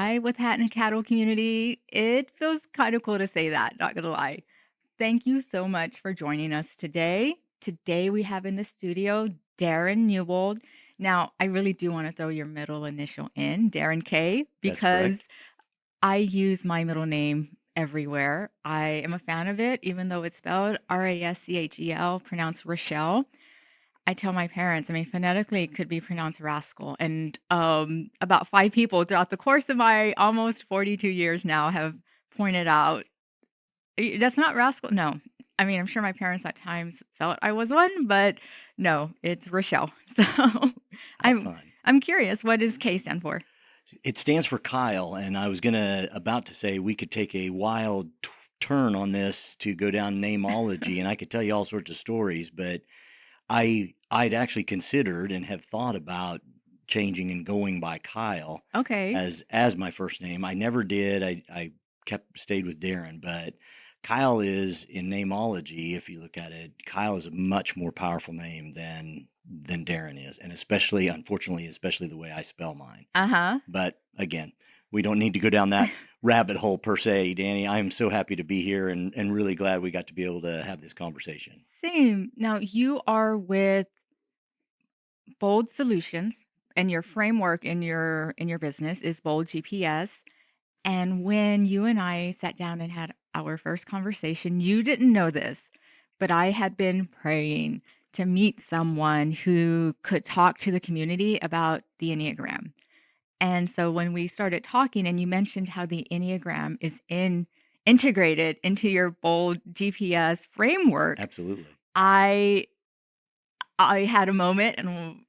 fly with hat and cattle community. It feels kind of cool to say that, not gonna lie. Thank you so much for joining us today. Today we have in the studio Darin Newbold. Now, I really do want to throw your middle initial in, Darin K, That's correct. because I use my middle name everywhere. I am a fan of it, even though it's spelled Raschel, pronounced Rochelle. I tell my parents, I mean, phonetically, it could be pronounced rascal. And about 5 people throughout the course of my almost 42 years now have pointed out, That's not rascal." No. I mean, I'm sure my parents at times felt I was one, but no, it's Rochelle. So How I'm fun. I'm curious, what does K stand for? It stands for Kyle, and I was about to say we could take a wild turn on this to go down namology, and I could tell you all sorts of stories, but I'd actually considered and have thought about changing and going by Kyle Okay. as my first name. I never did. I stayed with Darren, but Kyle is in namology. If you look at it, Kyle is a much more powerful name than Darren is, and especially, unfortunately, especially the way I spell mine. Uh-huh. But again, we don't need to go down that rabbit hole per se, Dani. I am so happy to be here and really glad we got to be able to have this conversation. Same. Now you are with Bold Solutions, and your framework in your business is Bold GPS. And when you and I sat down and had our first conversation, you didn't know this, but I had been praying to meet someone who could talk to the community about the Enneagram. And so when we started talking and you mentioned how the Enneagram is integrated into your Bold GPS framework, Absolutely. I I had a moment and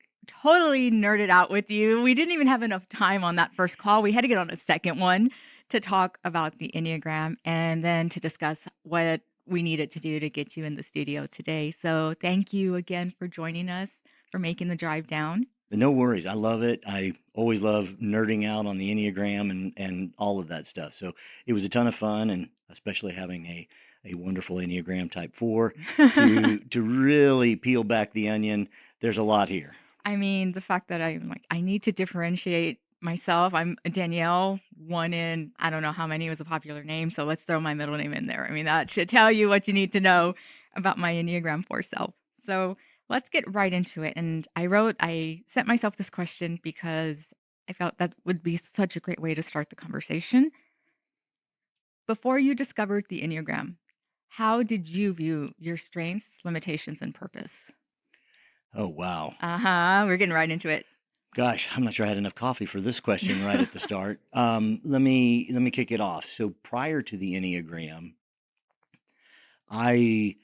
totally nerded out with you. We didn't even have enough time on that first call. We had to get on a second one to talk about the Enneagram and then to discuss what we needed to do to get you in the studio today. So thank you again for joining us, for making the drive down. No worries. I love it. I always love nerding out on the Enneagram and all of that stuff. So it was a ton of fun, and especially having a wonderful Enneagram type 4 to really peel back the onion. There's a lot here. I mean, the fact that I'm like, I need to differentiate myself. I'm Danielle, one in, I don't know how many was a popular name. So let's throw my middle name in there. I mean, that should tell you what you need to know about my Enneagram 4 self. So let's get right into it. And I sent myself this question because I felt that would be such a great way to start the conversation. Before you discovered the Enneagram, how did you view your strengths, limitations, and purpose? Oh, wow. Uh huh. We're getting right into it. Gosh, I'm not sure I had enough coffee for this question right at the start. Let me kick it off. So prior to the Enneagram, I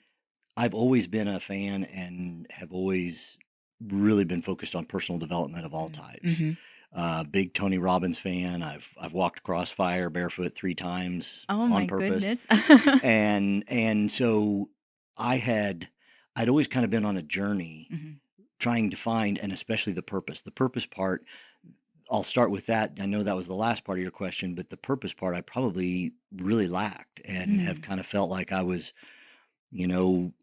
I've always been a fan and have always really been focused on personal development of all types. Mm-hmm. Big Tony Robbins fan. I've walked across fire barefoot 3 times Oh on my purpose, goodness. and so I had I'd always kind of been on a journey Mhm. trying to find, and especially the purpose. The purpose part, I'll start with that. I know that was the last part of your question, but the purpose part I probably really lacked and have Mm. kind of felt like I was, you know,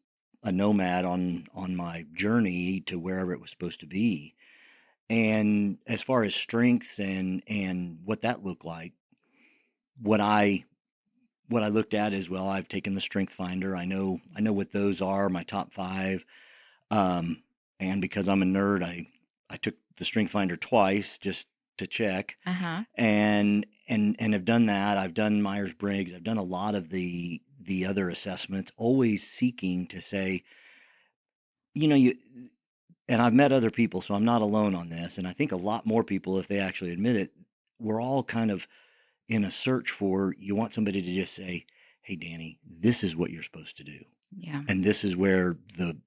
a nomad on my journey to wherever it was supposed to be. And as far as strengths and what that looked like, what I what I looked at is, well, I've taken the StrengthsFinder. I know what those are, my top 5. Um, and because I'm a nerd, I took the StrengthsFinder twice just to check, Uh-huh. and have done that. I've done Myers-Briggs. I've done a lot of the other assessments, always seeking to say, you and I've met other people, so I'm not alone on this. And I think a lot more people, if they actually admit it, we're all kind of in a search for, you want somebody to just say, "Hey, Dani, this is what you're supposed to do, Yeah. and this is where the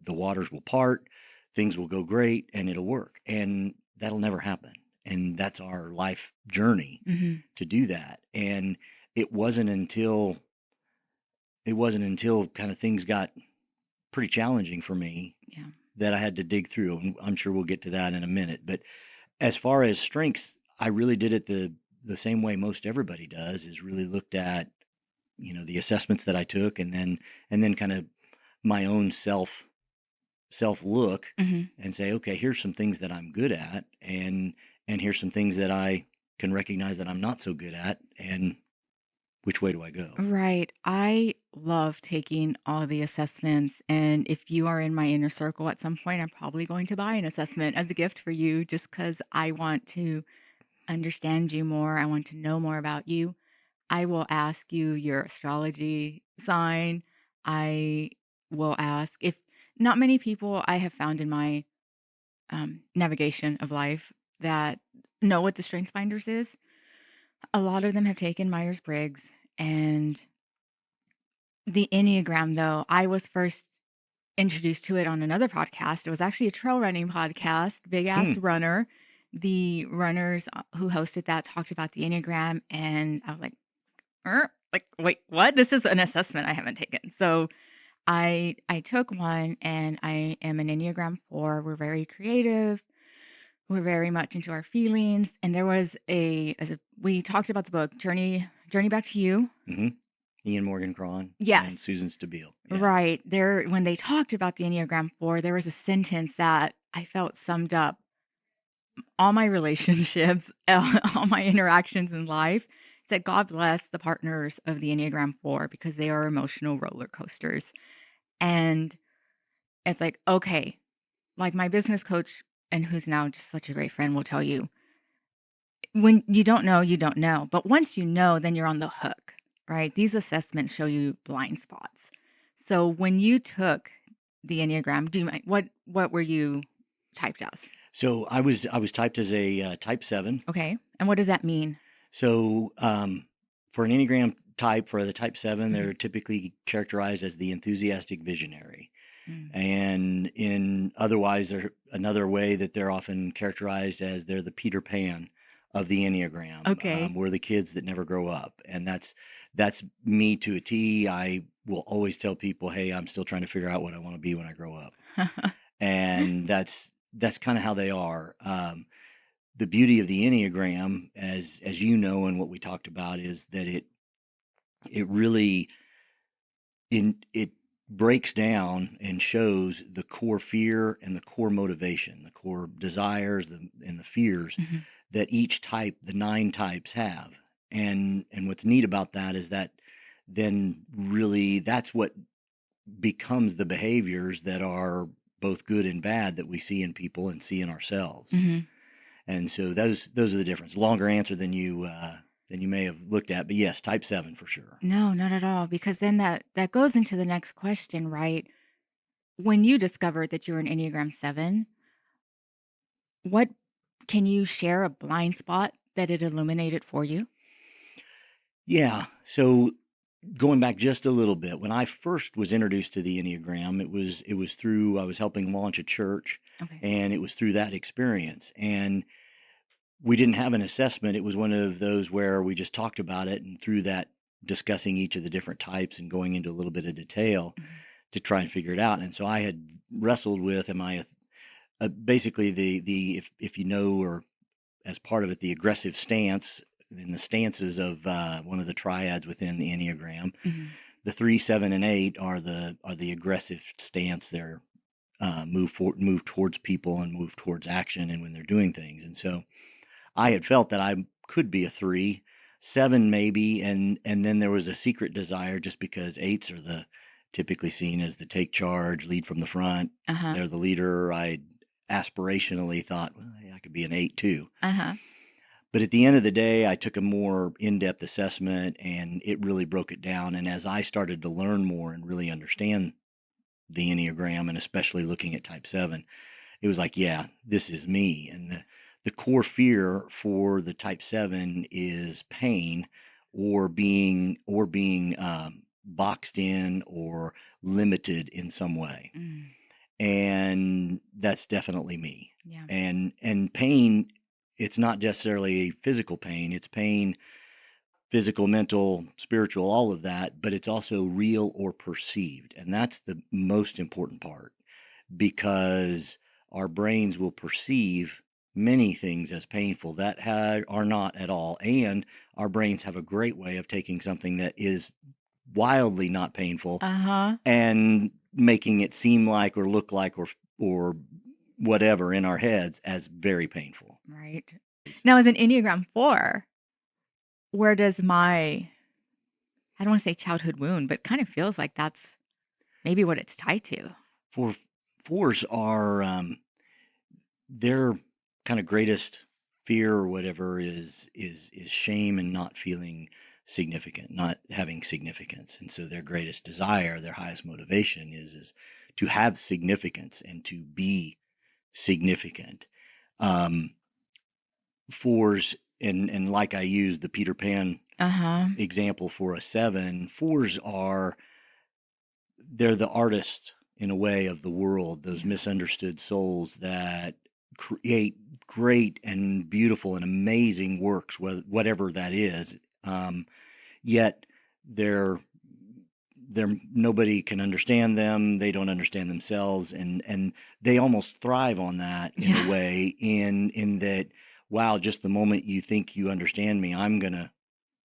waters will part, things will go great, and it'll work." And that'll never happen. And that's our life journey Mhm. to do that. And it wasn't until it wasn't until kind of things got pretty challenging for me Yeah. that I had to dig through. And I'm sure we'll get to that in a minute. But as far as strengths, I really did it the same way most everybody does, is really looked at, the assessments that I took, and then kind of my own self look Mhm. and say, okay, here's some things that I'm good at, and here's some things that I can recognize that I'm not so good at, and which way do I go? Right. I love taking all the assessments. And if you are in my inner circle at some point, I'm probably going to buy an assessment as a gift for you just because I want to understand you more. I want to know more about you. I will ask you your astrology sign. I will ask if not many people I have found in my navigation of life that know what the StrengthsFinders is. A lot of them have taken Myers-Briggs and the Enneagram, though, I was first introduced to it on another podcast. It was actually a trail running podcast, Big Hmm. Ass Runner. The runners who hosted that talked about the Enneagram, and I was like, wait, what? This is an assessment I haven't taken. So I took one, and I am an Enneagram 4. We're very creative. We're very much into our feelings. And there was we talked about the book Journey Back to You. Hmm. Ian Morgan Cron and Yes. Susan Stabile. Yeah. Right. There when they talked about the Enneagram 4, there was a sentence that I felt summed up all my relationships, all my interactions in life. It said, God bless the partners of the Enneagram 4 because they are emotional roller coasters. And it's like, okay, like my business coach, and who's now just such a great friend, will tell you when you don't know, you don't know. But once you know, then you're on the hook, right? These assessments show you blind spots. So when you took the Enneagram, do you mind what were you typed as? So I was typed as a type 7. Okay. And what does that mean? So for an Enneagram type, for the type 7, Mhm. they're typically characterized as the enthusiastic visionary. Mm. And in otherwise, they're another way that they're often characterized as they're the Peter Pan of the Enneagram. Okay. We're the kids that never grow up, and that's me to a T. I will always tell people, "Hey, I'm still trying to figure out what I want to be when I grow up," and that's kind of how they are. The beauty of the Enneagram, as you know, and what we talked about, is that it really it breaks down and shows the core fear and the core motivation, the core desires, and the fears Mhm. that each type, the 9 types, have. And what's neat about that is that then really that's what becomes the behaviors that are both good and bad that we see in people and see in ourselves. Mhm. And so those are the difference. Longer answer than you may have looked at, but yes, type 7 for sure. No, not at all. Because then that goes into the next question, right? When you discovered that you're an Enneagram 7, what can you share a blind spot that it illuminated for you? Yeah. So going back just a little bit, when I first was introduced to the Enneagram, it was through I was helping launch a church, Okay. and it was through that experience. And we didn't have an assessment. It was one of those where we just talked about it, and through that, discussing each of the different types and going into a little bit of detail Mhm. to try and figure it out. And so I had wrestled with, am I basically the if you know, or as part of it, the aggressive stance in the stances of one of the triads within the Enneagram. Mhm. The 3, 7, and 8 are the aggressive stance. They're move towards people and move towards action, and when they're doing things. And so I had felt that I could be a 3, 7 maybe, and then there was a secret desire, just because 8s are the typically seen as the take charge, lead from the front. Uh-huh. They're the leader. I aspirationally thought, well, yeah, I could be an 8 too. Uh-huh. But at the end of the day, I took a more in-depth assessment, and it really broke it down. And as I started to learn more and really understand the Enneagram, and especially looking at type 7, it was like, yeah, this is me. And the core fear for the type 7 is pain, or being boxed in or limited in some way. Mm. And that's definitely me. Yeah. And pain, it's not necessarily physical pain. It's pain, physical, mental, spiritual, all of that, but it's also real or perceived. And that's the most important part, because our brains will perceive many things as painful that are not at all. And our brains have a great way of taking something that is wildly not painful Uh-huh. and making it seem like or look like or whatever in our heads as very painful. Right. Now, as an Enneagram 4, where does my I don't wanna say childhood wound, but kind of feels like that's maybe what it's tied to. For fours are their kind of greatest fear or whatever is shame and not feeling significant, not having significance. And so their greatest desire, their highest motivation is to have significance and to be significant. Um, fours and like I used the Peter Pan Uh-huh. example for a 7, fours are they're the artists in a way of the world, those Yeah. misunderstood souls that create great and beautiful and amazing works, whatever that is. Yet they're nobody can understand them. They don't understand themselves, and they almost thrive on that in a Yeah. way. In that, wow, just the moment you think you understand me, I'm gonna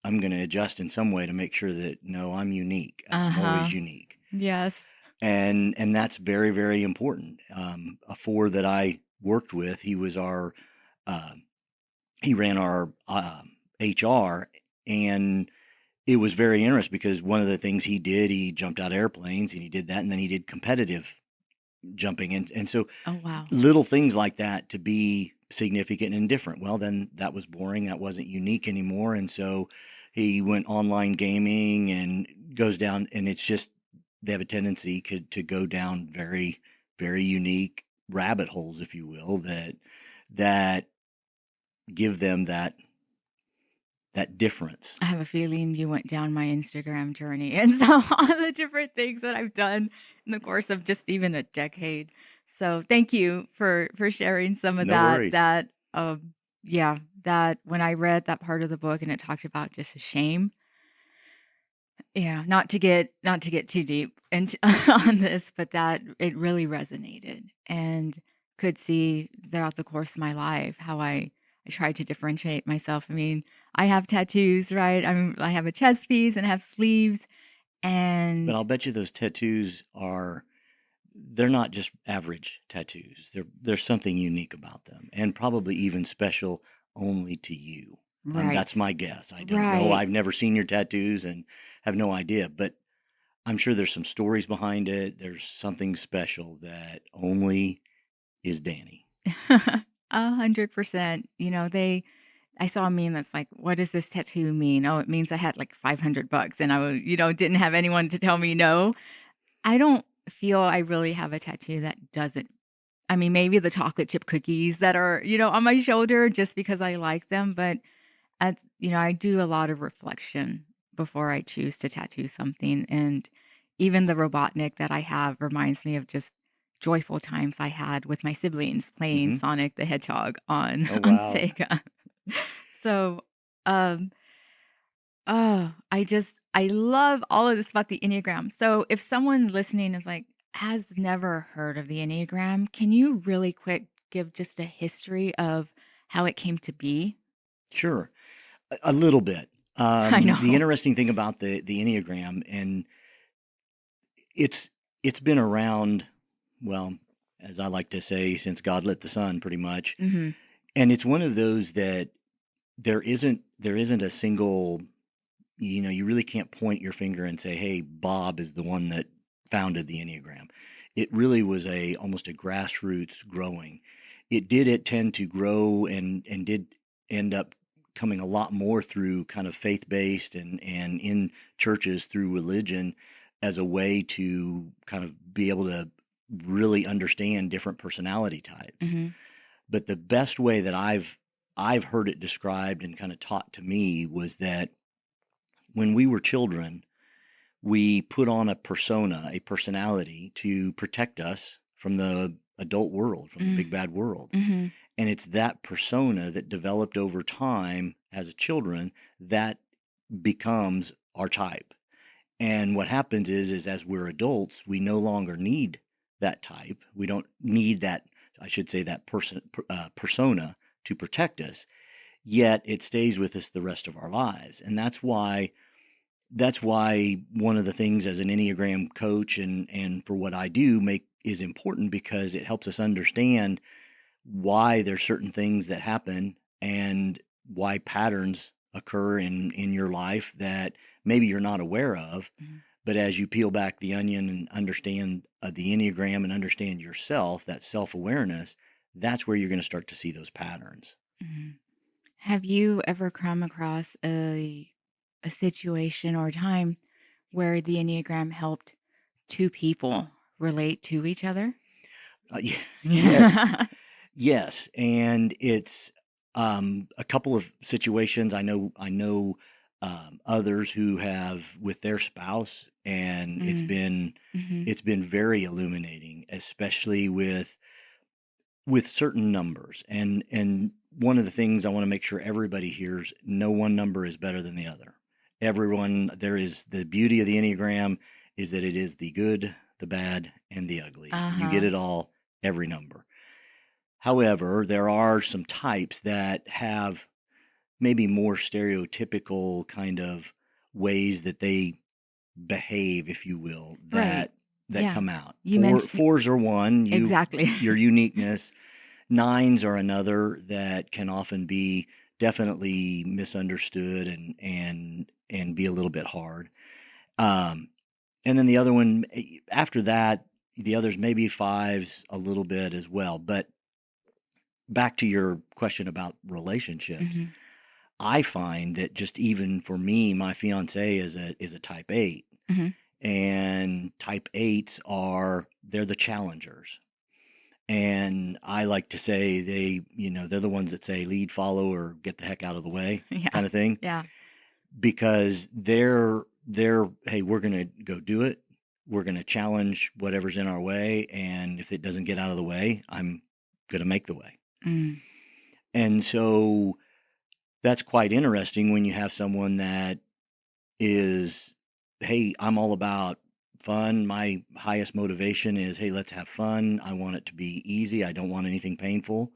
adjust in some way to make sure that no, I'm unique and I'm Uh-huh. always unique. Yes. And that's very, very important. A 4 that I worked with, uh, he ran our HR, and it was very interesting because one of the things he jumped out of airplanes and he did that, and then he did competitive jumping, and so Oh, wow. little things like that to be significant and different. Well, then that was boring. That wasn't unique anymore, and so he went online gaming and goes down, and it's just they have a tendency to go down very, very unique rabbit holes, if you will, that give them that difference. I have a feeling you went down my Instagram journey and saw all the different things that I've done in the course of just even a decade. So thank you for sharing some of No worries. yeah, that when I read that part of the book and it talked about just shame. Yeah, not to get too deep into on this, but that it really resonated and could see throughout the course of my life how I tried to differentiate myself. I mean, I have tattoos, right? I have a chest piece and I have sleeves But and I'll bet you those tattoos they're not just average tattoos. There's something unique about them, and probably even special only to you. right. That's my guess. I don't know. Right. I've never seen your tattoos and have no idea, but I'm sure there's some stories behind it. There's something special that only is Dani. 100%. I saw a meme that's like, "What does this tattoo mean?" Oh, it means I had like $500 and didn't have anyone to tell me no. I don't feel I really have a tattoo that doesn't I mean, maybe the chocolate chip cookies that are, on my shoulder just because I like them, but I do a lot of reflection before I choose to tattoo something, and even the Robotnik that I have reminds me of just joyful times I had with my siblings playing Hmm. Sonic the Hedgehog on Oh on wow. Sega. So, um I love all of this about the Enneagram. So if someone listening is like, has never heard of the Enneagram, can you really quick give just a history of how it came to be? Sure, a little bit. I The know. interesting thing about the Enneagram, and it's it's been around, well, as I like to say, since God lit the sun, pretty much. Mhm. And it's one of those that there isn't a single, you really can't point your finger and say, hey, Bob is the one that founded the Enneagram. It really was almost a grassroots growing. It tend to grow and did end up coming a lot more through kind of faith based and in churches through religion as a way to kind of be able to really understand different personality types. Mhm. But the best way that I've heard it described and kind of taught to me was that when we were children, we put on a persona, a personality to protect us from the adult world, from the big Mm. bad world. Mhm. And it's that persona that developed over time as a children that becomes our type. And what happens is as we're adults, we no longer need that type. We don't need that, I should say, that persona to protect us. Yet it stays with us the rest of our lives, and that's why one of the things as an Enneagram coach and for what I do make is important because it helps us understand why there's certain things that happen and why patterns occur in your life that maybe you're not aware of. Mhm. But as you peel back the onion and understand the Enneagram and understand yourself, that self-awareness, that's where you're going to start to see those patterns. Mhm. Have you ever come across a situation or a time where the Enneagram helped two people relate to each other? Yes, yes, and it's a couple of situations. Others who have with their spouse, and Mm. Mhm. it's been very illuminating, especially with certain numbers. And one of the things I want to make sure everybody hears: no one number is better than the other. Everyone, there is the beauty of the Enneagram is that it is the good, the bad, and the ugly. You get Uh-huh. it all, every number. However, there are some types that have maybe more stereotypical kind of ways that they behave, if you will, Right. that Yeah. come out. You mentioned Fours are one, exactly. your uniqueness. Nines are another that can often be definitely misunderstood and be a little bit hard. Um, and then the other one after that, the others maybe fives a little bit as well. But back to your question about relationships, Mhm. I find that just even for me, my fiance is a type 8, Mhm. and type 8s they're the challengers. And I like to say they're the ones that say lead, follow, or get the heck out of the way Yeah. kind of thing, Yeah. because they're hey, we're going to go do it. We're going to challenge whatever's in our way, and if it doesn't get out of the way, I'm going to make the way. Mm. And so that's quite interesting when you have someone that is, hey, I'm all about fun. My highest motivation is, hey, let's have fun. I want it to be easy. I don't want anything painful.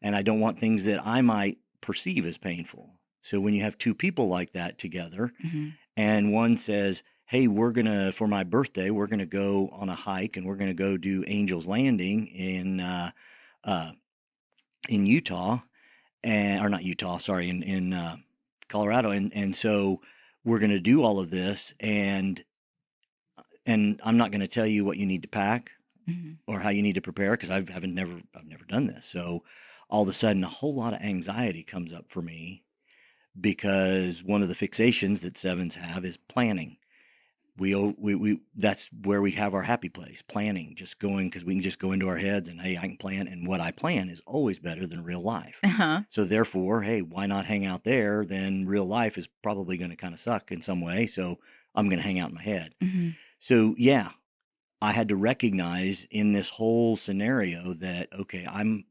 And I don't want things that I might perceive as painful. So when you have two people like that together, Mhm. and one says, hey, for my birthday, we're going to go on a hike and we're going to go do Angel's Landing uh, in Utah, or not Utah, sorry, in Colorado. And so we're going to do all of this. And I'm not going to tell you what you need to pack Mhm. or how you need to prepare, because I've never done this. So all of a sudden, a whole lot of anxiety comes up for me, because one of the fixations that sevens have is planning. We that's where we have our happy place, planning, just going, because we can just go into our heads and, hey, I can plan, and what I plan is always better than real life. Uh-huh. So therefore, hey, why not hang out there? Then real life is probably going to kind of suck in some way. So I'm going to hang out in my head. Mhm. So yeah, I had to recognize in this whole scenario that, okay, I'm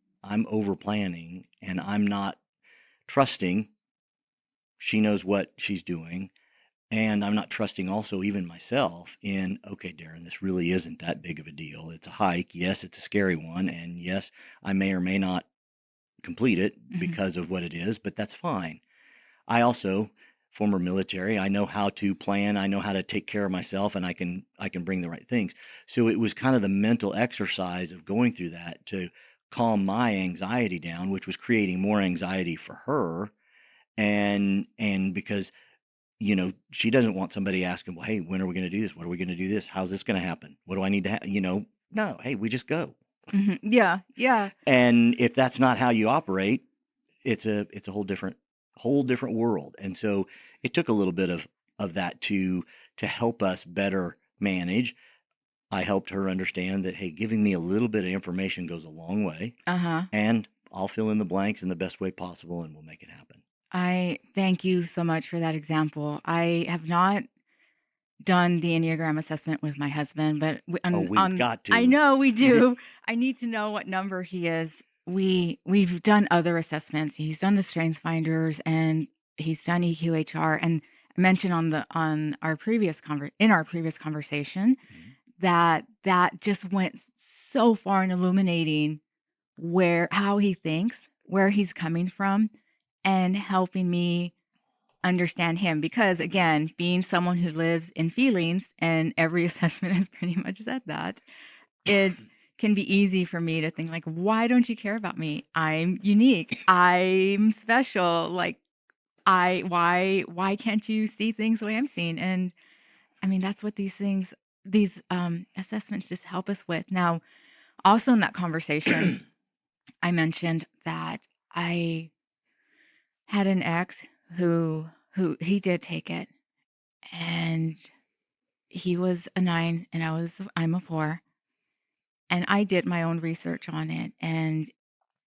over planning, and I'm not trusting she knows what she's doing, and I'm not trusting also even myself in, okay, Darin, this really isn't that big of a deal. It's a hike. Yes, it's a scary one, and yes, I may or may not complete it Mhm. because of what it is, but that's fine. I also, former military, I know how to plan, I know how to take care of myself, and I can bring the right things. So it was kind of the mental exercise of going through that to calm my anxiety down, which was creating more anxiety for her. And because she doesn't want somebody asking, well, hey, when are we going to do this? What are we going to do this? How's this going to happen? What do I need to no, hey, we just go. Mhm. Yeah. Yeah. And if that's not how you operate, it's a whole different world. And so it took a little bit of that to help us better manage. I helped her understand that, hey, giving me a little bit of information goes a long way, Uh-huh. and I'll fill in the blanks in the best way possible, and we'll make it happen. I thank you so much for that example. I have not done the Enneagram assessment with my husband, but Oh, we've got I to. know we do. I need to know what number he is. We've done other assessments. He's done the StrengthsFinders and he's done EQHR. And I mentioned on our in our previous conversation Mhm. that just went so far in illuminating how he thinks, where he's coming from, and helping me understand him because again, being someone who lives in feelings and every assessment has pretty much said that, it can be easy for me to think like, why don't you care about me? I'm unique. I'm special. Like why can't you see things the way I'm seeing? And I mean, that's what these assessments just help us with. Now, also in that conversation, I mentioned that I had an ex who he did take it, and he was a 9 and I'm a 4, and I did my own research on it, and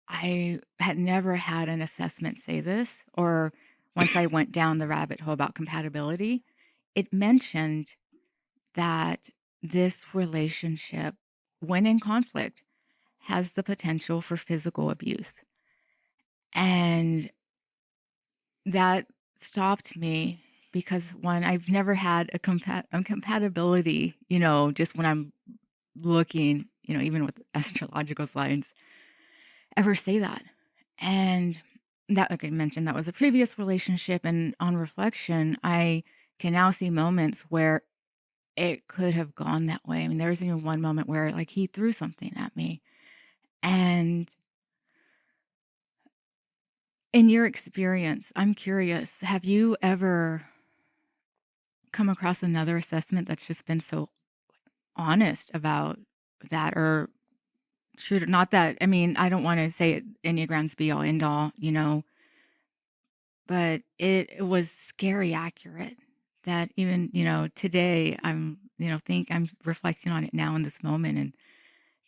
I had never had an assessment say this, or once I went down the rabbit hole about compatibility, it mentioned that this relationship, when in conflict, has the potential for physical abuse. And that stopped me because one, I've never had a compatibility, just when I'm looking, even with astrological signs, ever say that. And that, like I mentioned, that was a previous relationship. And on reflection, I can now see moments where it could have gone that way. I mean, there was even one moment where like he threw something at me. And in your experience, I'm curious, have you ever come across another assessment that's just been so honest about that? Or should not that, I mean, I don't want to say Enneagram's be all end all, but it was scary accurate that even, today I'm, think I'm reflecting on it now in this moment and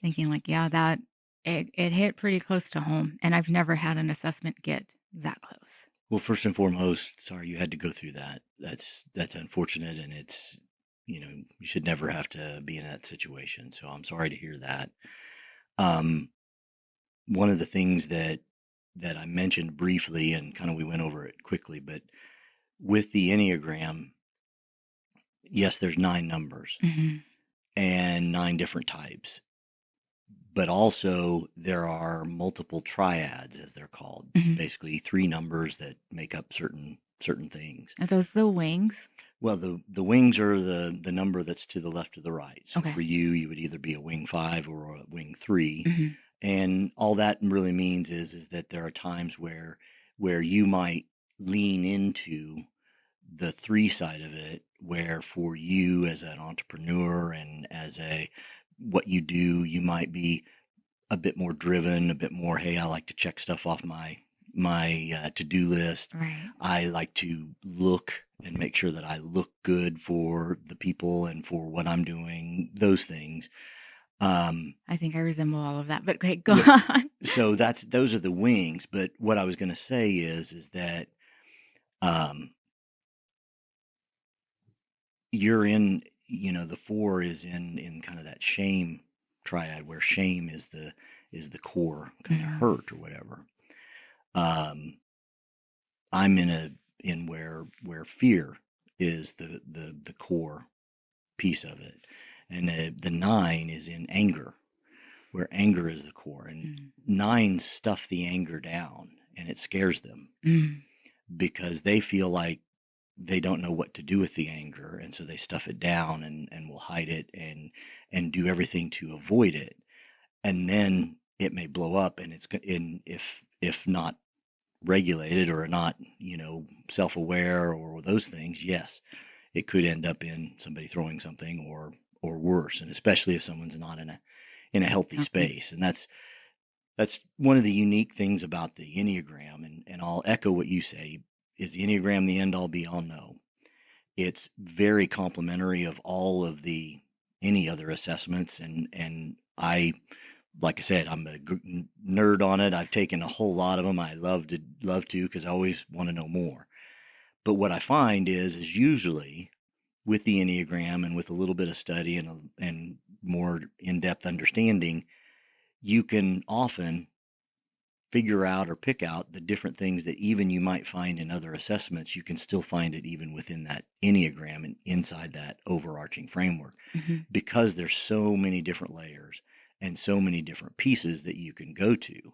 thinking like, yeah, that it hit pretty close to home. And I've never had an assessment get that close. Well, first and foremost, sorry you had to go through that. That's unfortunate, and it's you should never have to be in that situation. So I'm sorry to hear that. Um, One of the things that I mentioned briefly, and kind of we went over it quickly, but with the Enneagram, yes, there's 9 numbers Hmm. and 9 different types, but also there are multiple triads, as they're called. Hmm. Basically, 3 numbers that make up certain things. Are those the wings? Well, the wings are the number that's to the left or the right. So Okay. for you would either be a wing 5 or a wing 3. Hmm. And all that really means is that there are times where you might lean into the 3 side of it, where for you as an entrepreneur and as a what you do, you might be a bit more driven, a bit more, hey, I like to check stuff off my to-do list. Right. I like to look and make sure that I look good for the people and for what I'm doing, those things. I think I resemble all of that, but great, go Yeah, on. so those are the wings. But what I was going to say is that um, you're in, the 4 is in kind of that shame triad, where shame is the core kind of Mhm. hurt or whatever. Um, I'm in where fear is the core piece of it, and the 9 is in anger, where anger is the core, and Mm. 9 stuff the anger down, and it scares them Mm. because they feel like they don't know what to do with the anger, and so they stuff it down and will hide it and do everything to avoid it, and then it may blow up, and in if not regulated or not, self-aware or those things, yes, it could end up in somebody throwing something or worse, and especially if someone's not in a healthy Healthy. space. And that's one of the unique things about the Enneagram, and I'll echo what you say. Is the Enneagram the end all be all? No. It's very complementary of all of the any other assessments, and I, like I said, I'm a nerd on it. I've taken a whole lot of them. I love to because I always want to know more. But what I find is usually with the Enneagram and with a little bit of study and more in-depth understanding, you can often figure out or pick out the different things that even you might find in other assessments. You can still find it even within that Enneagram and inside that overarching framework, Mhm. because there's so many different layers and so many different pieces that you can go to.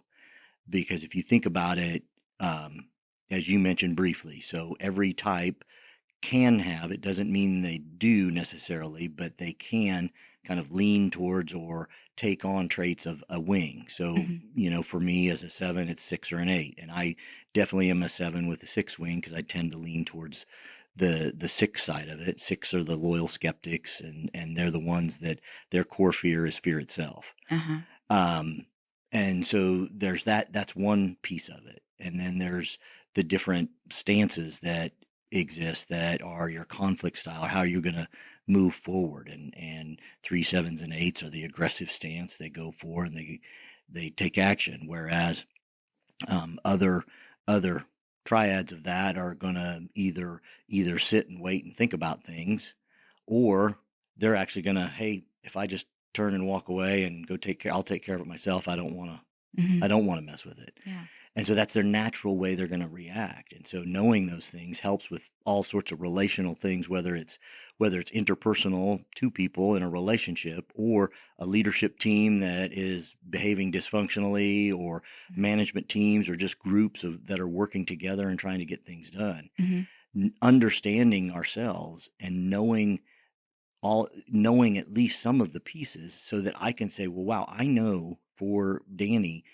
Because if you think about it, as you mentioned briefly, so every type can have, it doesn't mean they do necessarily, but they can kind of lean towards or take on traits of a wing. So, Mhm. for me as a 7, it's 6 or an 8. And I definitely am a 7 with a 6 wing because I tend to lean towards the 6 side of it. 6 are the loyal skeptics, and they're the ones that their core fear is fear itself. Uh-huh. Um, and so there's that's one piece of it. And then there's the different stances that exist that are your conflict style, how you're going to move forward. And 3, 7s, and 8s are the aggressive stance they go for, and they take action. Whereas other other triads of that are going to either sit and wait and think about things, or they're actually going to, hey, if I just turn and walk away and go take care, I'll take care of it myself. Mhm. I don't want to mess with it. Yeah. And so that's their natural way they're going to react. And so knowing those things helps with all sorts of relational things, whether it's interpersonal, two people in a relationship, or a leadership team that is behaving dysfunctionally, or Mhm. management teams, or just groups that are working together and trying to get things done. Mhm. Understanding ourselves and knowing at least some of the pieces so that I can say, well, wow, I know for Dani,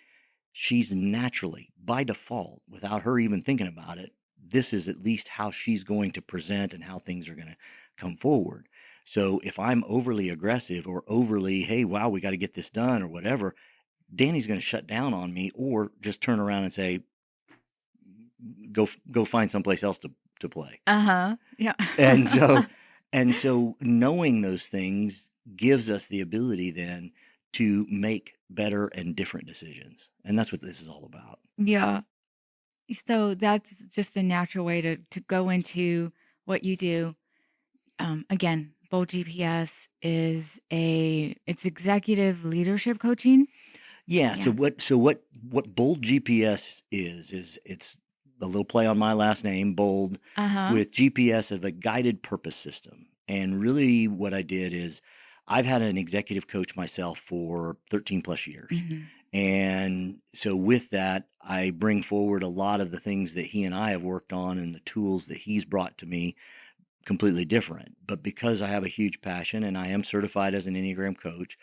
she's naturally, by default, without her even thinking about it, this is at least how she's going to present and how things are going to come forward. So if I'm overly aggressive or overly, hey, wow, we got to get this done or whatever, Dani's going to shut down on me or just turn around and say, go find someplace else to play. Uh-huh. Yeah. And so and so knowing those things gives us the ability then to make better and different decisions. And that's what this is all about. Yeah. So that's just a natural way to go into what you do. Again, Bold GPS is it's executive leadership coaching. Yeah, Yeah. so what Bold GPS is it's a little play on my last name, Bold, Uh-huh. with GPS of a guided purpose system. And really what I did is I've had an executive coach myself for 13 plus years. Mhm. And so with that, I bring forward a lot of the things that he and I have worked on and the tools that he's brought to me completely different. But because I have a huge passion and I am certified as an Enneagram coach,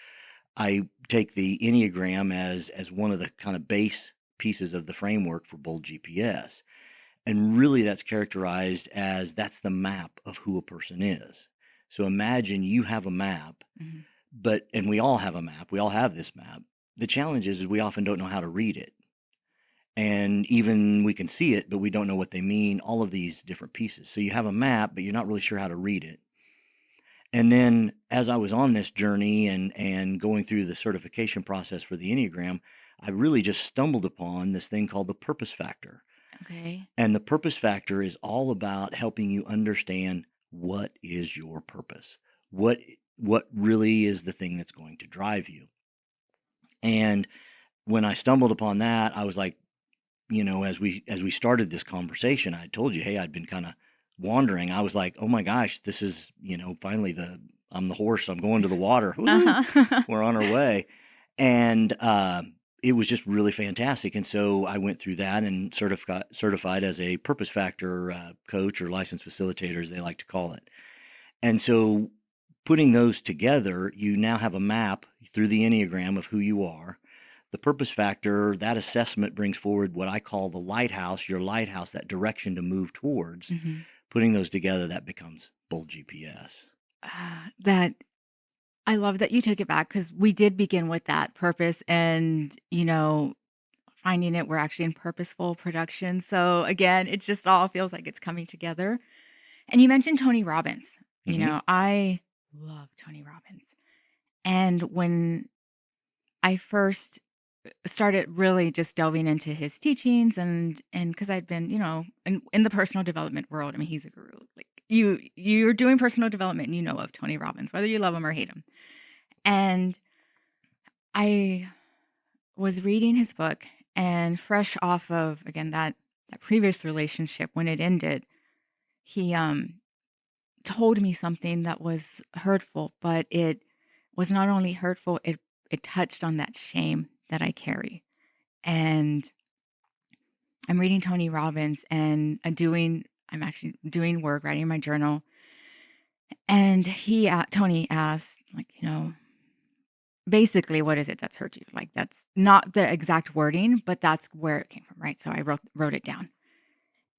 I take the Enneagram as one of the kind of base pieces of the framework for Bold GPS. And really that's characterized as that's the map of who a person is. So imagine you have a map, Mhm. and we all have a map. We all have this map. The challenge is we often don't know how to read it. And even we can see it, but we don't know what they mean, all of these different pieces. So you have a map, but you're not really sure how to read it. And then as I was on this journey and going through the certification process for the Enneagram, I really just stumbled upon this thing called the purpose factor. Okay. And the purpose factor is all about helping you understand what is your purpose. What what really is the thing that's going to drive you. And when I stumbled upon that, I was like, as we started this conversation, I told you, hey, I'd been kind of wandering. I was like, oh my gosh, this is, finally I'm the horse. I'm going to the water. Woo! Uh-huh. We're on our way. And it was just really fantastic. And so I went through that and certified as a purpose factor coach, or licensed facilitator, as they like to call it. And so putting those together, you now have a map through the Enneagram of who you are. The purpose factor, that assessment brings forward what I call the lighthouse, your lighthouse, that direction to move towards. Mhm. Putting those together, that becomes Bold GPS. That I love that you took it back because we did begin with that purpose and, finding it, we're actually in purposeful production. So again, it just all feels like it's coming together. And you mentioned Tony Robbins. Hmm. I love Tony Robbins. And when I first started really just delving into his teachings and because I'd been, in the personal development world, I mean, he's a guru. Like you're doing personal development and you know of Tony Robbins, whether you love him or hate him. And I was reading his book and fresh off of again that previous relationship when it ended, he told me something that was hurtful, but it was not only hurtful, it touched on that shame that I carry. And I'm reading Tony Robbins and I'm actually doing work, writing my journal. And Tony asked, like, basically, what is it that's hurt you? Like, that's not the exact wording, but that's where it came from, right? So I wrote it down.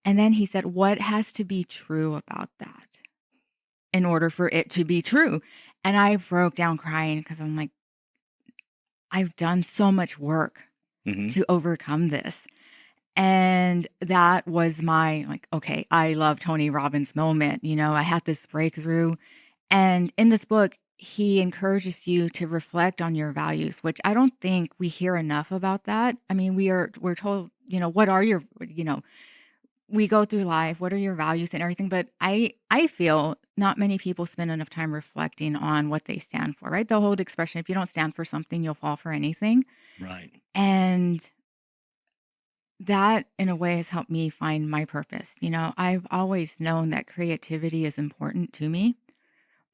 And then he said, what has to be true about that in order for it to be true? And I broke down crying because I'm like, I've done so much work Hmm. to overcome this. And that was my, like, okay, I love Tony Robbins moment. I had this breakthrough. And in this book, he encourages you to reflect on your values, which I don't think we hear enough about that. I mean, we're told, what are your, we go through life, what are your values and everything, but I feel not many people spend enough time reflecting on what they stand for, right? The whole expression, if you don't stand for something, you'll fall for anything. Right. And that in a way has helped me find my purpose. I've always known that creativity is important to me,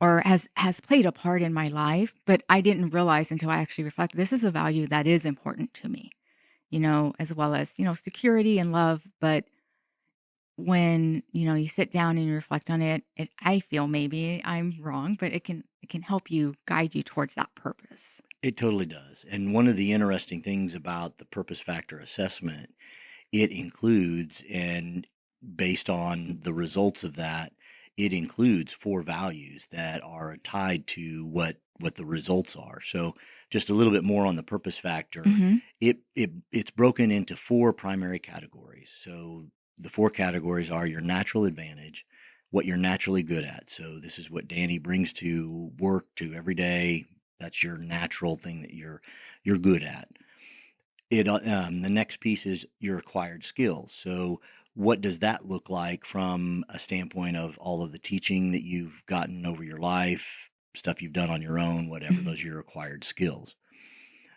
or has played a part in my life, but I didn't realize until I actually reflected, this is a value that is important to me, as well as, security and love. But when, you sit down and you reflect on it, I feel, maybe I'm wrong, but it can help you guide you towards that purpose. It totally does. And one of the interesting things about the purpose factor assessment, it includes, and based on the results of that, it includes 4 values that are tied to what the results are. So just a little bit more on the purpose factor. Mhm. It's broken into 4 primary categories. So the 4 categories are your natural advantage, what you're naturally good at. So this is what Dani brings to work, to every day. That's your natural thing that you're good at. The next piece is your acquired skills. So what does that look like from a standpoint of all of the teaching that you've gotten over your life, stuff you've done on your own, whatever? Mhm. Those are your acquired skills.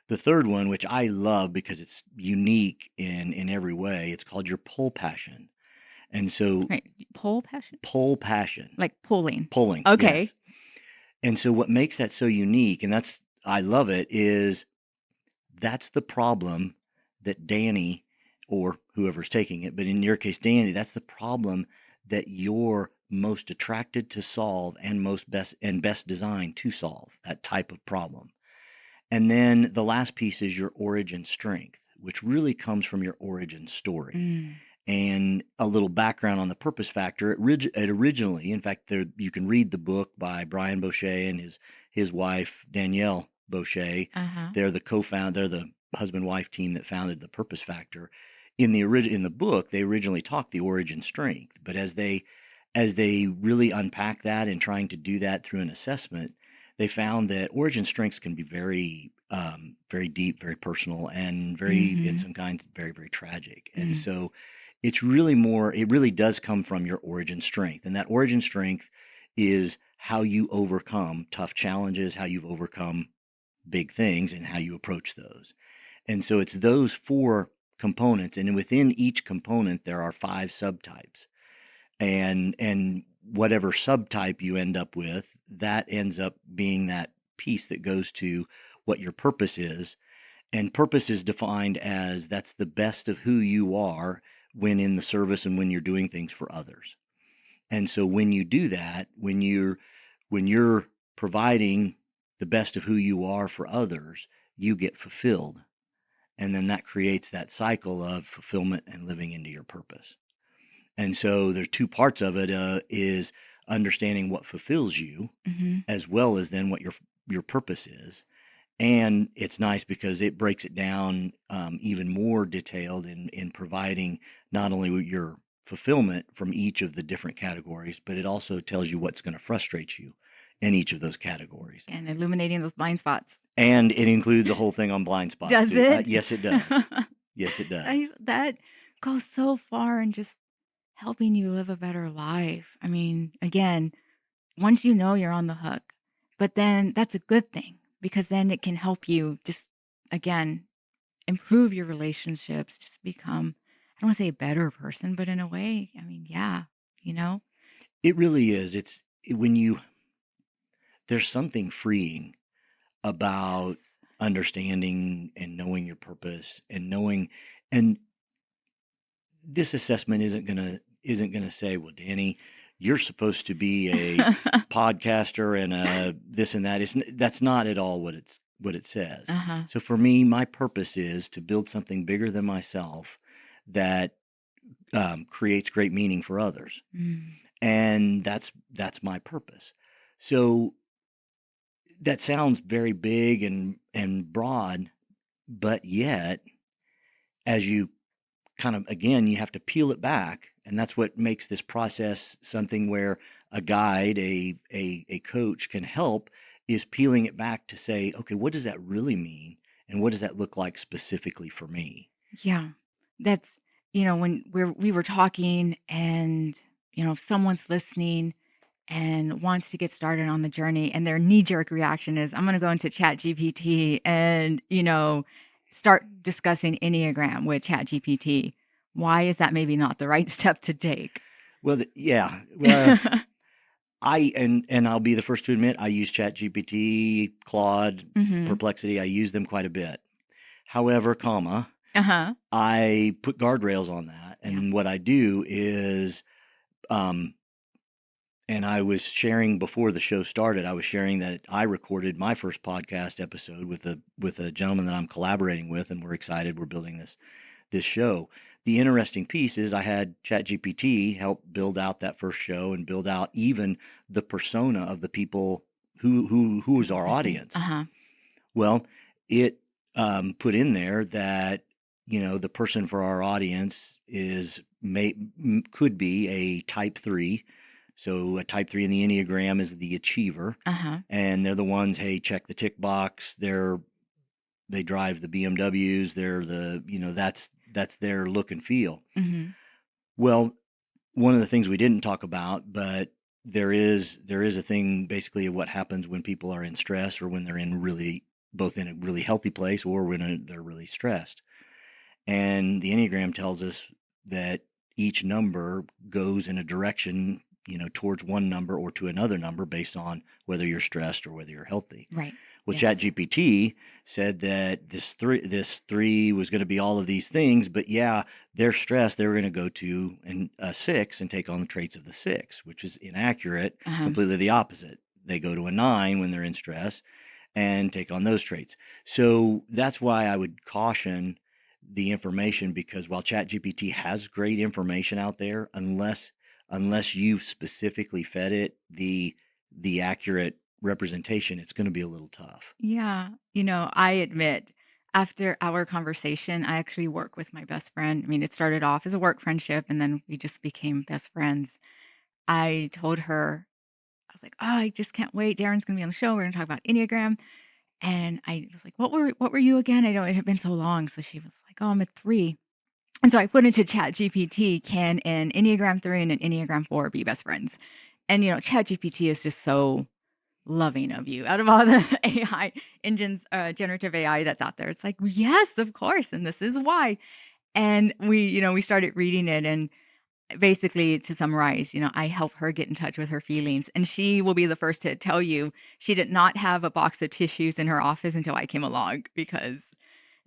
The third one, which I love because it's unique in every way, it's called your pull passion. And so Right. Pull passion? pull passion, Like pulling. pulling, Okay. yes. And so what makes that so unique, and that's I love it, is that's the problem that Dani, or whoever's taking it, but in your case, Dani, that's the problem that you're most attracted to solve and best designed to solve that type of problem. And then the last piece is your origin strength, which really comes from your origin story. Mm. And a little background on the purpose factor. It originally, in fact, you can read the book by Brian Boucher and his wife Danielle Boucher. Uh-huh. They're the co-founder. They're the husband-wife team that founded the Purpose Factor. In the book, they originally talked the origin strength, but as they really unpack that and trying to do that through an assessment, they found that origin strengths can be very very deep, very personal, and very, in Mhm. some kinds, very, very tragic. And Mm. so it really does come from your origin strength. And that origin strength is how you overcome tough challenges, how you've overcome big things, and how you approach those. And so it's those 4 components. And within each component, there are 5 subtypes. And whatever subtype you end up with, that ends up being that piece that goes to what your purpose is. And purpose is defined as that's the best of who you are when in the service and when you're doing things for others. And so when you do that, when you're providing the best of who you are for others, you get fulfilled. And then that creates that cycle of fulfillment and living into your purpose. And so there's 2 parts of it, is understanding what fulfills you, Mhm. as well as then what your purpose is. And it's nice because it breaks it down even more detailed in providing not only your fulfillment from each of the different categories, but it also tells you what's going to frustrate you in each of those categories. And illuminating those blind spots. And it includes a whole thing on blind spots Does too. it? Yes, it does. Yes, it does. That goes so far in just helping you live a better life. I mean, again, once you know, you're on the hook, but then that's a good thing because then it can help you just, again, improve your relationships, just become, I don't want to say a better person, but in a way, I mean, yeah, you know? It really is. When you there's something freeing about Yes. understanding and knowing your purpose and knowing, and this assessment isn't gonna say, well, Dani, you're supposed to be a podcaster and a this and that. That's not at all what it says. Uh-huh. So for me, my purpose is to build something bigger than myself that creates great meaning for others, Mm. and that's my purpose. So that sounds very big and broad, but yet, as you kind of, again, you have to peel it back, and that's what makes this process something where a guide, a coach can help, is peeling it back to say, okay, what does that really mean, and what does that look like specifically for me? Yeah. That's, when we were talking and, if someone's listening and wants to get started on the journey and their knee jerk reaction is, I'm going to go into Chat GPT and, start discussing Enneagram with Chat GPT. Why is that maybe not the right step to take? Well, yeah, well, and I'll be the first to admit I use ChatGPT, Claude, Mhm. Perplexity. I use them quite a bit. However, Uh-huh. I put guardrails on that, Yeah. and what I do is, um, and I was sharing before the show started. I was sharing that I recorded my first podcast episode with a gentleman that I'm collaborating with, and we're excited. We're building this show. The interesting piece is I had ChatGPT help build out that first show and build out even the persona of the people who is our Listen. audience. Uh-huh. Well, it put in there that the person for our audience could be a type 3. So a type 3 in the Enneagram is the achiever, Uh-huh. and they're the ones, hey, check the tick box. They drive the BMWs. They're that's their look and feel. Mhm. Well, one of the things we didn't talk about, but there is a thing basically of what happens when people are in stress, or when they're both in a really healthy place, or when they're really stressed. And the Enneagram tells us that each number goes in a direction, towards one number or to another number based on whether you're stressed or whether you're healthy. Right. Well, Yes. ChatGPT said that this three was going to be all of these things, but yeah, they're stressed. They were going to go to a 6 and take on the traits of the 6, which is inaccurate, Uh-huh. completely the opposite. They go to a 9 when they're in stress and take on those traits. So that's why I would caution the information, because while ChatGPT has great information out there, unless you've specifically fed it the accurate representation, it's going to be a little tough. Yeah. I admit, after our conversation, I actually work with my best friend. I mean, it started off as a work friendship and then we just became best friends. I told her, I was like, "Oh, I just can't wait. Darren's gonna be on the show. We're gonna talk about Enneagram." And I was like, "What were you again? I know it had been so long." So she was like, "Oh, I'm a 3." And so I put into Chat GPT, can an Enneagram 3 and an Enneagram 4 be best friends? And Chat GPT is just so loving of you. Out of all the AI engines, generative AI that's out there, it's like, yes, of course, and this is why. And we started reading it, and basically, to summarize, I help her get in touch with her feelings, and she will be the first to tell you she did not have a box of tissues in her office until I came along, because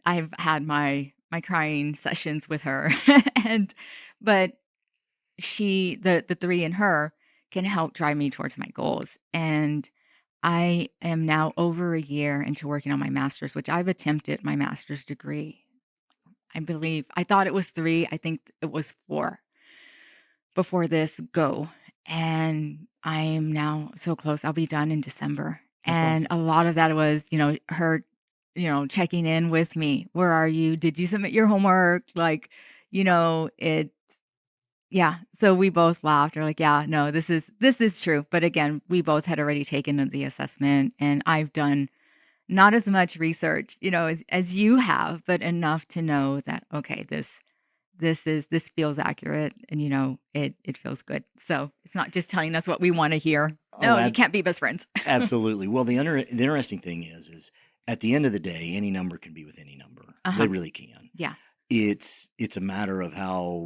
I've had my crying sessions with her, and but the 3 in her can help drive me towards my goals, and I am now over a year into working on my master's, which I've attempted my master's degree. I thought it was 3, I think it was 4 before this go, and I'm now so close. I'll be done in December, That's and awesome. a lot of that was, her, checking in with me. "Where are you? Did you submit your homework?" Like, it yeah, so we both laughed. We're like, "Yeah, no, this is true." But again, we both had already taken the assessment, and I've done not as much research, as you have, but enough to know that, okay, this feels accurate, and it feels good. So it's not just telling us what we want to hear. Oh, No, you can't be best friends. absolutely. Well, the interesting thing is at the end of the day, any number can be with any number. They Uh-huh. really can. Yeah. It's a matter of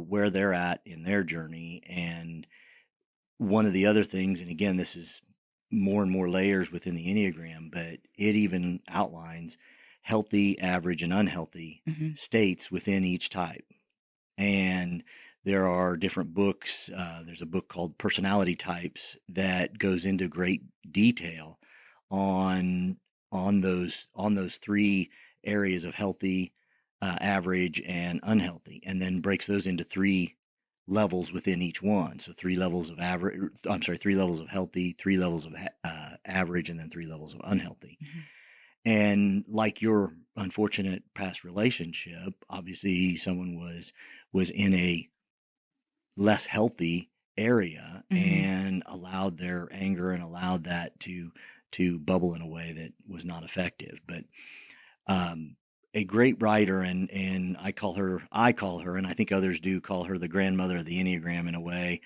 where they're at in their journey. And one of the other things, and again, this is more and more layers within the Enneagram, but it even outlines healthy, average, and unhealthy Mhm. states within each type. And There are different books. There's a book called Personality Types that goes into great detail on those three areas of healthy, average, and unhealthy, and then breaks those into three levels within each one. So three levels of average. I'm sorry, three levels of healthy, three levels of average, and then three levels of unhealthy. Mhm. And like your unfortunate past relationship, obviously someone was in a less healthy area Mhm. and allowed their anger and allowed that to bubble in a way that was not effective. But um, a great writer, and I call her, and I think others do call her the grandmother of the Enneagram in a way.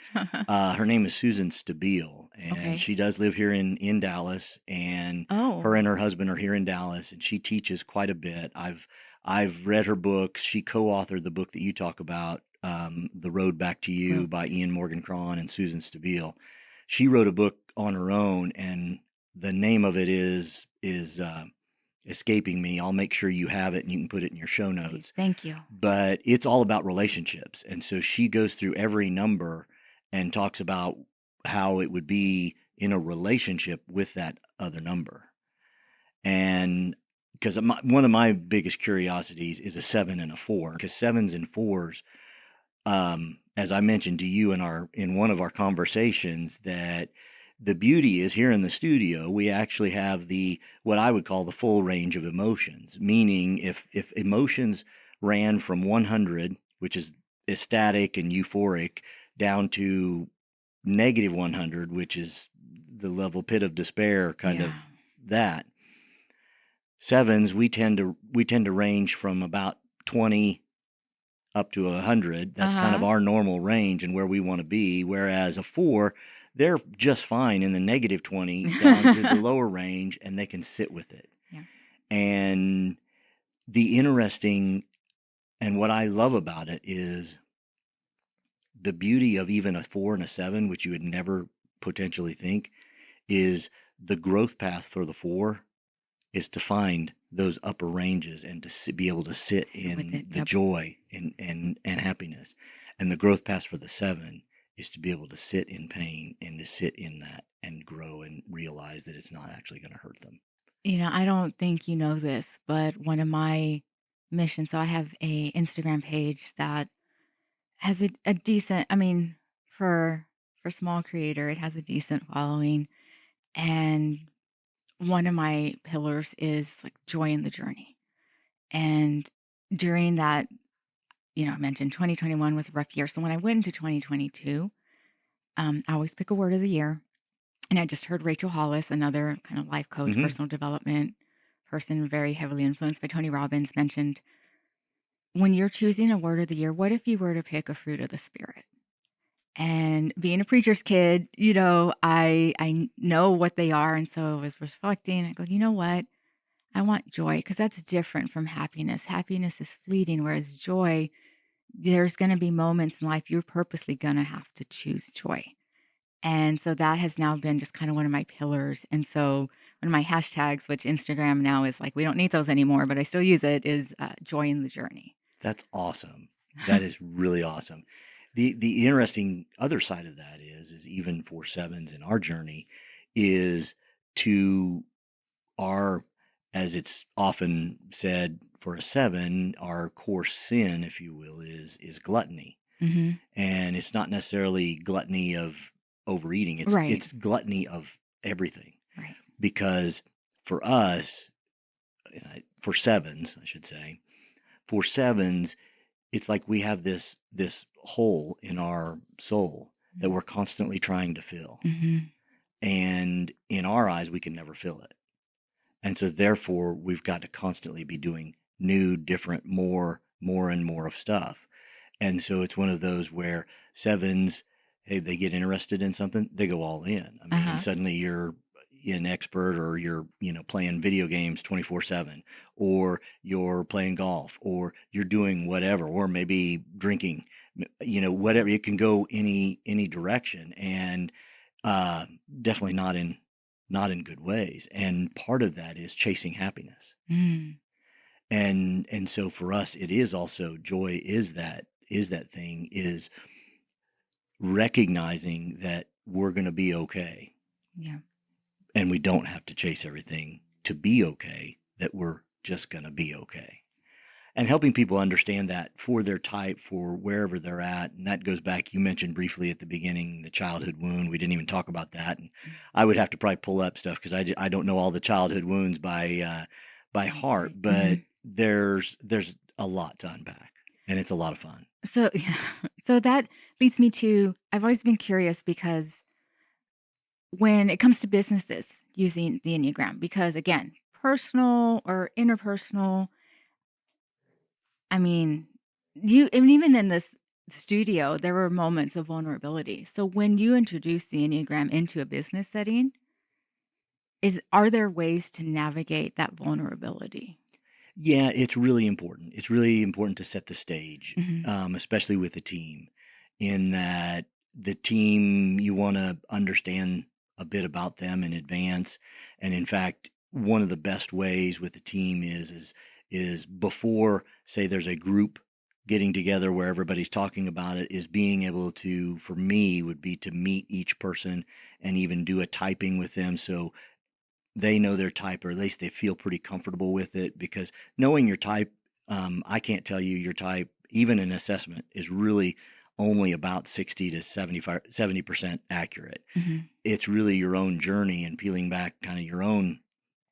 Her name is Susan Stabile, and Okay. she does live here in Dallas, and her Oh. and her husband are here in Dallas, and she teaches quite a bit. I've read her books. She co-authored the book that you talk about, The Road Back to You Well, by Ian Morgan Cron and Susan Stabile. She wrote a book on her own, and the name of it is escaping me. I'll make sure you have it and you can put it in your show please. notes. Thank you. But it's all about relationships. And so she goes through every number and talks about how it would be in a relationship with that other number. And because one of my biggest curiosities is a 7 and a 4, because sevens and fours, as I mentioned to you in one of our conversations, that the beauty is here in the studio, we actually have the what I would call the full range of emotions. Meaning, if emotions ran from 100, which is ecstatic and euphoric, down to negative 100, which is the level pit of despair, kind of Yeah. that. Sevens, we tend to range from about 20 up to 100. That's kind of Uh-huh. our normal range and where we want to be. Whereas a 4, they're just fine in the negative 20 down to the lower range, and they can sit with it. Yeah. And the interesting and what I love about it is the beauty of even a 4 and a 7, which you would never potentially think, is the growth path for the 4 is to find those upper ranges and to be able to sit Sit with in it. the Yep. joy and happiness. And the growth path for the 7 is to be able to sit in pain and to sit in that and grow and realize that it's not actually going to hurt them. I don't think you know this, but one of my missions, so I have a Instagram page that has a decent, I mean, for small creator, it has a decent following. And one of my pillars is like joy in the journey. And during that, I mentioned 2021 was a rough year. So when I went into 2022, I always pick a word of the year. And I just heard Rachel Hollis, another kind of life coach, Hmm. personal development person, very heavily influenced by Tony Robbins, mentioned when you're choosing a word of the year, what if you were to pick a fruit of the spirit? And being a preacher's kid, I know what they are. And so I was reflecting. I go, you know what? I want joy because that's different from happiness. Happiness is fleeting, whereas joy, there's going to be moments in life you're purposely going to have to choose joy. And so that has now been just kind of one of my pillars. And so one of my hashtags, which Instagram now is like, we don't need those anymore, but I still use it, is joy in the journey. That's awesome. That is really awesome. The interesting other side of that is even for sevens in our journey is to our, as it's often said for a 7, our core sin, if you will, is gluttony. Hmm. And it's not necessarily gluttony of overeating. It's Right. it's gluttony of everything. Right. Because for us, for sevens, I should say, for sevens, it's like we have this hole in our soul that we're constantly trying to fill. Hmm. And in our eyes, we can never fill it. And so therefore we've got to constantly be doing new, different, more and more of stuff. And so it's one of those where sevens, hey, they get interested in something, they go all in. I mean, Uh-huh. suddenly you're an expert, or you're, playing video games 24/7, or you're playing golf, or you're doing whatever, or maybe drinking, whatever. It can go any direction. And uh, definitely not in good ways. And part of that is chasing happiness. Mm. And so for us, it is also joy, is that that thing is recognizing that we're going to be okay, Yeah. and we don't have to chase everything to be okay, that we're just going to be okay. And helping people understand that for their type, for wherever they're at. And that goes back, you mentioned briefly at the beginning, the childhood wound. We didn't even talk about that. And I would have to probably pull up stuff because I don't know all the childhood wounds by heart, Right. but there's a lot to unpack, and it's a lot of fun. So, yeah. So that leads me to, I've always been curious because when it comes to businesses using the Enneagram, because again, personal or interpersonal, I mean, and even in this studio, there were moments of vulnerability. So when you introduce the Enneagram into a business setting, are there ways to navigate that vulnerability? Yeah, it's really important. It's really important to set the stage, Mhm. especially with a team, in that the team, you want to understand a bit about them in advance. And in fact, one of the best ways with a team is before, say, there's a group getting together where everybody's talking about it, is being able to, for me, would be to meet each person and even do a typing with them. So they know their type, or at least they feel pretty comfortable with it, because knowing your type, I can't tell you your type. Even an assessment is really only about 60 to 70% accurate. Mhm. It's really your own journey and peeling back kind of your own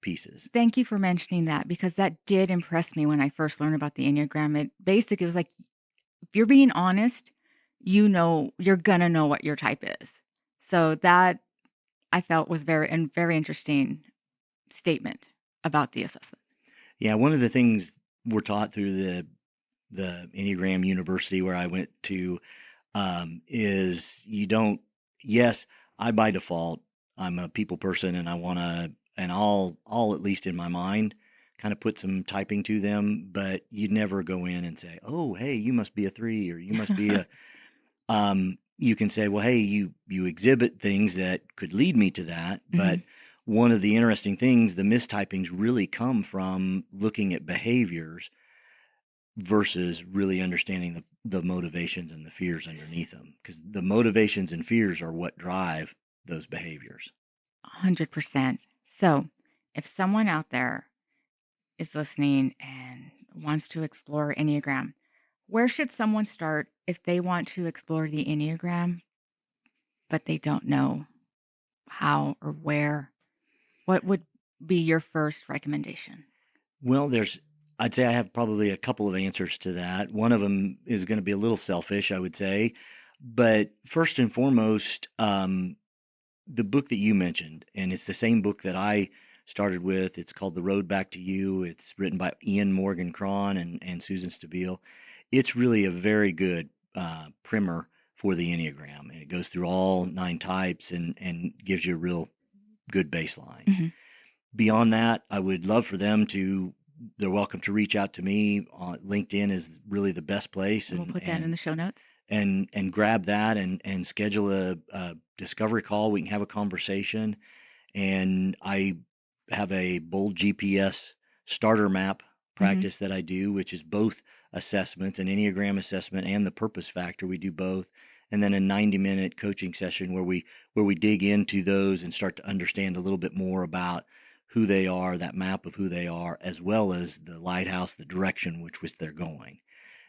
pieces. Thank you for mentioning that because that did impress me when I first learned about the Enneagram. It basically was like, if you're being honest, you're gonna know what your type is. So that I felt was very interesting statement about the assessment. Yeah, one of the things we're taught through the Enneagram University where I went to, is you don't. Yes, I by default, I'm a people person, and I want to, and I'll at least in my mind kind of put some typing to them, but you'd never go in and say, oh, hey, you must be a 3, or you must be a. You can say, well, hey, you exhibit things that could lead me to that, but Mhm. one of the interesting things, the mistypings really come from looking at behaviors versus really understanding the motivations and the fears underneath them, because the motivations and fears are what drive those behaviors. 100%. So, if someone out there is listening and wants to explore Enneagram, where should someone start if they want to explore the Enneagram, but they don't know how or where? What would be your first recommendation? Well, I'd say I have probably a couple of answers to that. One of them is going to be a little selfish, I would say, but first and foremost, the book that you mentioned, and it's the same book that I started with. It's called The Road Back to You. It's written by Ian Morgan Cron and Susan Stabile. It's really a very good primer for the Enneagram, and it goes through all 9 types and gives you a real good baseline. Mhm. Beyond that, I would love for them to. They're welcome to reach out to me. LinkedIn is really the best place, And we'll put that in the show notes. and grab that and schedule a discovery call. We can have a conversation, and I have a Bold GPS starter map Mhm. practice that I do, which is both assessments, an Enneagram assessment and the purpose factor. We do both. And then a 90-minute coaching session where we dig into those and start to understand a little bit more about who they are, that map of who they are, as well as the lighthouse, the direction which they're going.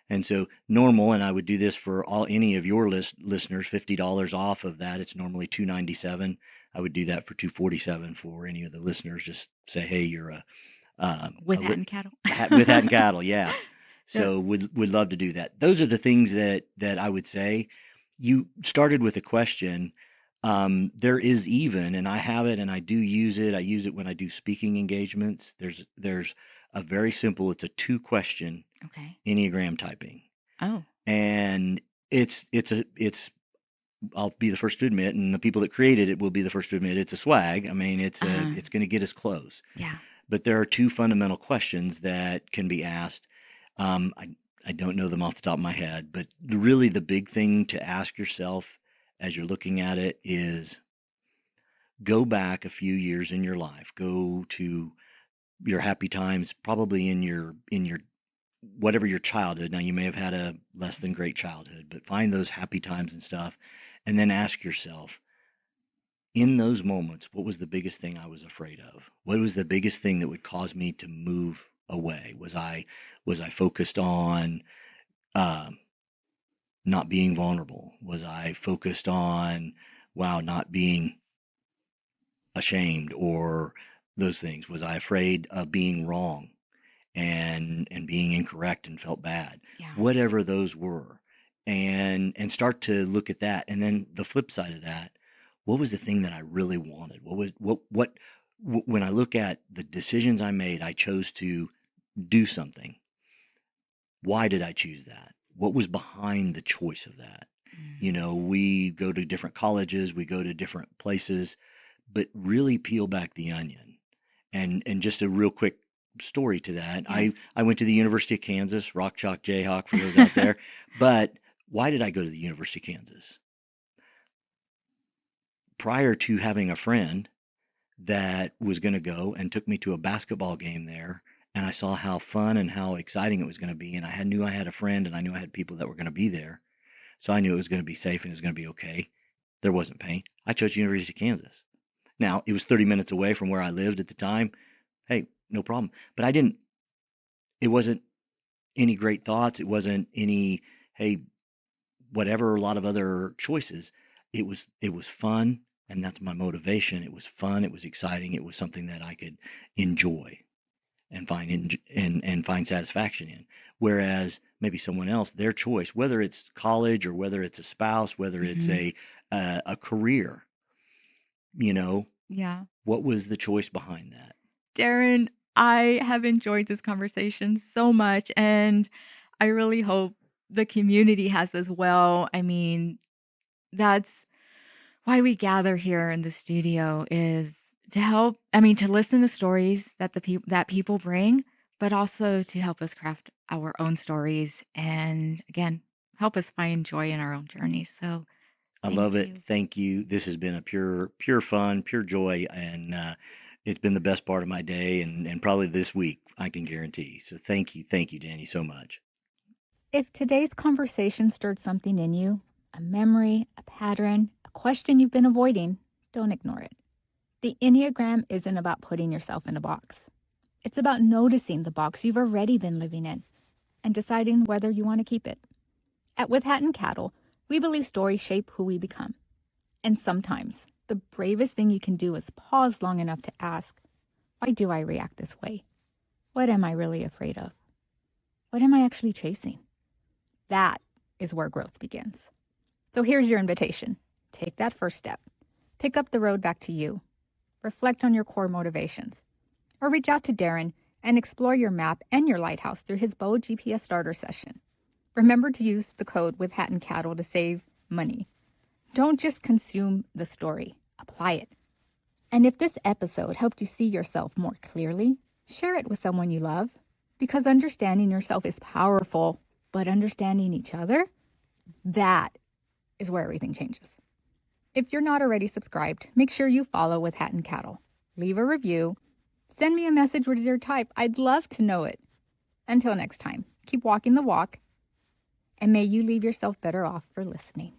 And so normal, and I would do this for any of your listeners, $50 off of that. It's normally $297. I would do that for $247 for any of the listeners. Just say, hey, you're With hat and cattle. with hat and cattle, yeah. The So would love to do that. Those are the things that I would say. You started with a question. There is even, and I have it, and I do use it. I use it when I do speaking engagements. There's a very simple. It's a 2-question Okay. Enneagram typing. Oh. And it's I'll be the first to admit, and the people that created it will be the first to admit, it's a swag. I mean, Uh-huh. it's going to get us close. Yeah. But there are 2 fundamental questions that can be asked. I don't know them off the top of my head, but really the big thing to ask yourself as you're looking at it is, go back a few years in your life. Go to your happy times, probably in your whatever your childhood, now you may have had a less than great childhood, but find those happy times and stuff, and then ask yourself, in those moments, what was the biggest thing I was afraid of? What was the biggest thing that would cause me to move away? Was I focused on um, not being vulnerable? Was I focused on, wow, not being ashamed or those things? Was I afraid of being wrong and being incorrect and felt bad? Yeah. Whatever those were. And start to look at that. And then the flip side of that, what was the thing that I really wanted? When I look at the decisions I made, I chose to do something. Why did I choose that? What was behind the choice of that? You Mhm. know, we go to different colleges, we go to different places, but really peel back the onion. And just a real quick story to that. I Yes. I went to the University of Kansas, Rock Chalk Jayhawk for those out there. But why did I go to the University of Kansas? Prior to having a friend that was going to go and took me to a basketball game there, and I saw how fun and how exciting it was going to be, and knew I had a friend, and I knew I had people that were going to be there, so I knew it was going to be safe and it was going to be okay. There wasn't pain. I chose University of Kansas. Now it was 30 minutes away from where I lived at the time. Hey, no problem. But I didn't. It wasn't any great thoughts. It wasn't any, hey, whatever, a lot of other choices. It was fun, and that's my motivation. It was fun, it was exciting, it was something that I could enjoy and find satisfaction in. Whereas maybe someone else, their choice, whether it's college or whether it's a spouse, whether it's Mhm. a career, you know, Yeah. what was the choice behind that? Darin, I have enjoyed this conversation so much, and I really hope the community has as well. I mean, that's why we gather here in the studio is to help, I mean, to listen to stories that that people bring, but also to help us craft our own stories and again, help us find joy in our own journeys. So, I thank love it. you. Thank you. This has been a pure fun, pure joy, and it's been the best part of my day, and probably this week, I can guarantee. So thank you, Dani, so much. If today's conversation stirred something in you, a memory, a pattern, a question you've been avoiding, don't ignore it. The Enneagram isn't about putting yourself in a box. It's about noticing the box you've already been living in and deciding whether you want to keep it. At With Hat and Cattle, we believe stories shape who we become. And sometimes the bravest thing you can do is pause long enough to ask, why do I react this way? What am I really afraid of? What am I actually chasing? That is where growth begins. So here's your invitation. Take that first step. Pick up the road back to you. Reflect on your core motivations. Or reach out to Darin and explore your map and your lighthouse through his Bold GPS starter session. Remember to use the code with Hat and Cattle to save money. Don't just consume the story, apply it. And if this episode helped you see yourself more clearly, share it with someone you love. Because understanding yourself is powerful, but understanding each other, that is where everything changes. If you're not already subscribed, make sure you follow with Hat and Cattle. Leave a review. Send me a message with your type. I'd love to know it. Until next time, keep walking the walk, and may you leave yourself better off for listening.